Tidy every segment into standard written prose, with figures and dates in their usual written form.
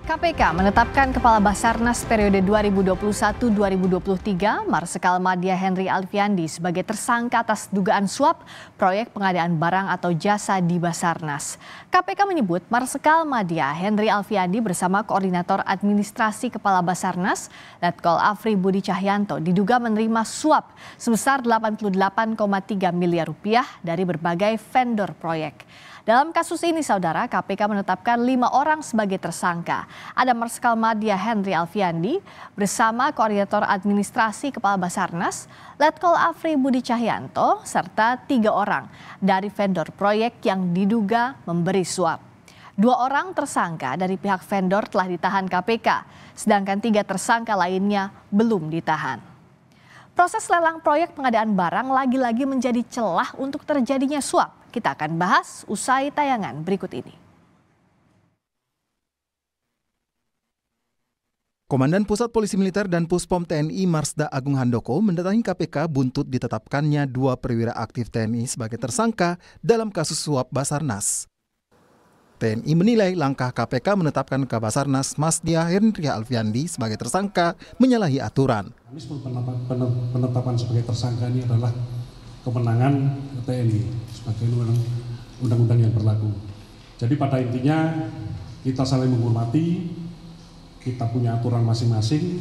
KPK menetapkan Kepala Basarnas periode 2021-2023 Marsikal Madya Henry Alfiandi sebagai tersangka atas dugaan suap proyek pengadaan barang atau jasa di Basarnas. KPK menyebut Marsikal Madya Henry Alfiandi bersama Koordinator Administrasi Kepala Basarnas, Letkol Afri Budi Cahyanto, diduga menerima suap sebesar 88,3 miliar rupiah dari berbagai vendor proyek. Dalam kasus ini, saudara, KPK menetapkan 5 orang sebagai tersangka. Ada Marsikal Madya Henry Alfiandi bersama Koordinator Administrasi Kepala Basarnas, Letkol Afri Budi Cahyanto, serta 3 orang dari vendor proyek yang diduga memberi suap. 2 orang tersangka dari pihak vendor telah ditahan KPK, sedangkan 3 tersangka lainnya belum ditahan. Proses lelang proyek pengadaan barang lagi-lagi menjadi celah untuk terjadinya suap. Kita akan bahas usai tayangan berikut ini. Komandan Pusat Polisi Militer dan Puspom TNI Marsda Agung Handoko mendatangi KPK buntut ditetapkannya 2 perwira aktif TNI sebagai tersangka dalam kasus suap Basarnas. TNI menilai langkah KPK menetapkan Kabasarnas Madya Henry Alfiandi sebagai tersangka menyalahi aturan. Penetapan sebagai tersangka ini adalah kemenangan TNI sebagai undang-undang yang berlaku. Jadi pada intinya kita saling menghormati, kita punya aturan masing-masing,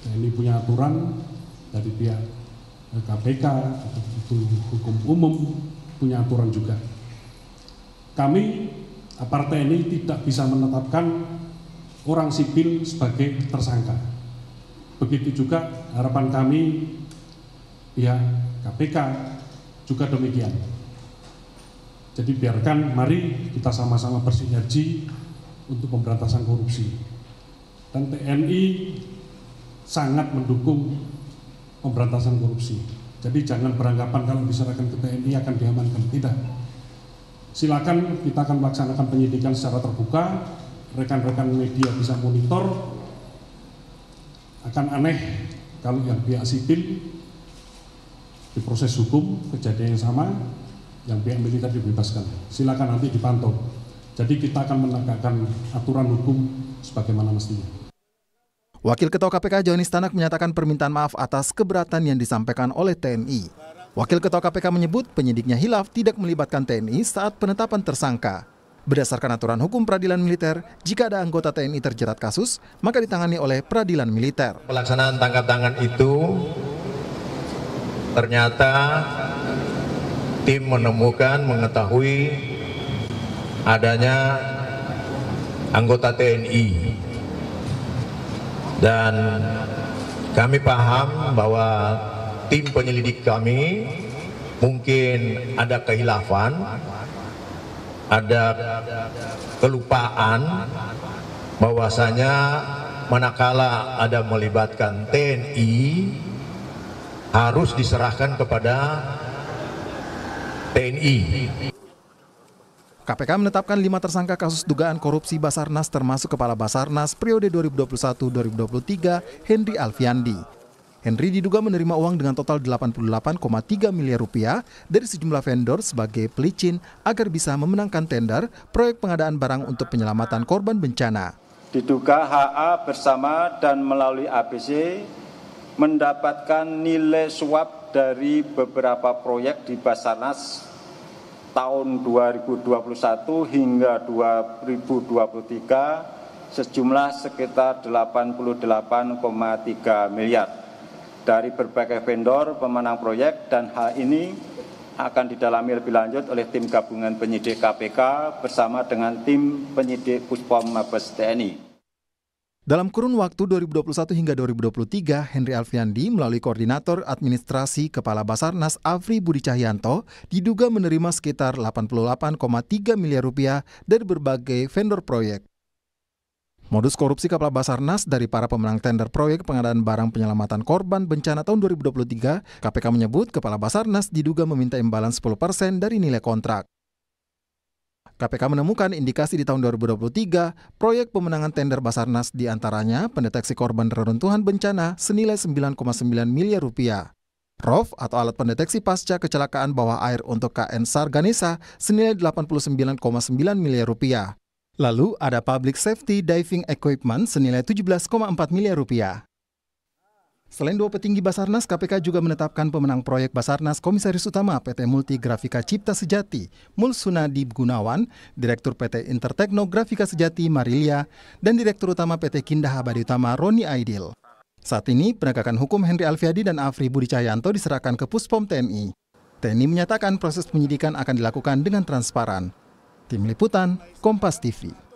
TNI punya aturan, dari pihak KPK itu hukum umum punya aturan juga. Kami aparat TNI tidak bisa menetapkan orang sipil sebagai tersangka. Begitu juga harapan kami pihak KPK juga demikian. Jadi biarkan, mari kita sama-sama bersinergi untuk pemberantasan korupsi. Dan TNI sangat mendukung pemberantasan korupsi. Jadi jangan beranggapan kalau diserahkan ke TNI akan diamankan. Tidak. Silakan, kita akan melaksanakan penyidikan secara terbuka. Rekan-rekan media bisa monitor. Akan aneh kalau yang pihak sipil diproses hukum, kejadian yang sama, yang pihak militer dibebaskan. Silakan nanti dipantau. Jadi kita akan menegakkan aturan hukum sebagaimana mestinya. Wakil Ketua KPK Johanis Tanak menyatakan permintaan maaf atas keberatan yang disampaikan oleh TNI. Wakil Ketua KPK menyebut penyidiknya hilaf tidak melibatkan TNI saat penetapan tersangka. Berdasarkan aturan hukum peradilan militer, jika ada anggota TNI terjerat kasus, maka ditangani oleh peradilan militer. Pelaksanaan tangkap tangan itu ternyata tim menemukan, mengetahui adanya anggota TNI. Dan kami paham bahwa tim penyelidik kami mungkin ada kehilafan, ada kelupaan bahwasanya manakala ada melibatkan TNI harus diserahkan kepada TNI. KPK menetapkan 5 tersangka kasus dugaan korupsi Basarnas termasuk Kepala Basarnas periode 2021-2023 Henry Alfiandi. Henry diduga menerima uang dengan total 88,3 miliar rupiah dari sejumlah vendor sebagai pelicin agar bisa memenangkan tender proyek pengadaan barang untuk penyelamatan korban bencana. Diduga HA bersama dan melalui ABC mendapatkan nilai suap dari beberapa proyek di Basarnas tahun 2021 hingga 2023 sejumlah sekitar 88,3 miliar dari berbagai vendor pemenang proyek, dan hal ini akan didalami lebih lanjut oleh tim gabungan penyidik KPK bersama dengan tim penyidik Puspom Mabes TNI. Dalam kurun waktu 2021 hingga 2023, Henry Alfiandi melalui Koordinator Administrasi Kepala Basarnas Afri Budi Cahyanto diduga menerima sekitar 88,3 miliar rupiah dari berbagai vendor proyek. Modus korupsi Kepala Basarnas dari para pemenang tender proyek pengadaan barang penyelamatan korban bencana tahun 2023, KPK menyebut Kepala Basarnas diduga meminta imbalan 10% dari nilai kontrak. KPK menemukan indikasi di tahun 2023, proyek pemenangan tender Basarnas diantaranya pendeteksi korban reruntuhan bencana senilai 9,9 miliar rupiah. ROV atau alat pendeteksi pasca kecelakaan bawah air untuk KN SAR Ganesha senilai 89,9 miliar rupiah. Lalu ada Public Safety Diving Equipment senilai 17,4 miliar rupiah. Selain dua petinggi Basarnas, KPK juga menetapkan pemenang proyek Basarnas Komisaris Utama PT Multi Grafika Cipta Sejati, Mul Sunadi Gunawan, Direktur PT Intertekno Grafika Sejati Marilia, dan Direktur Utama PT Kindah Abadi Utama Roni Aidil. Saat ini, penegakan hukum Henry Alfiandi dan Afri Budi Cahyanto diserahkan ke Puspom TNI. TNI menyatakan proses penyidikan akan dilakukan dengan transparan. Tim Liputan, Kompas TV.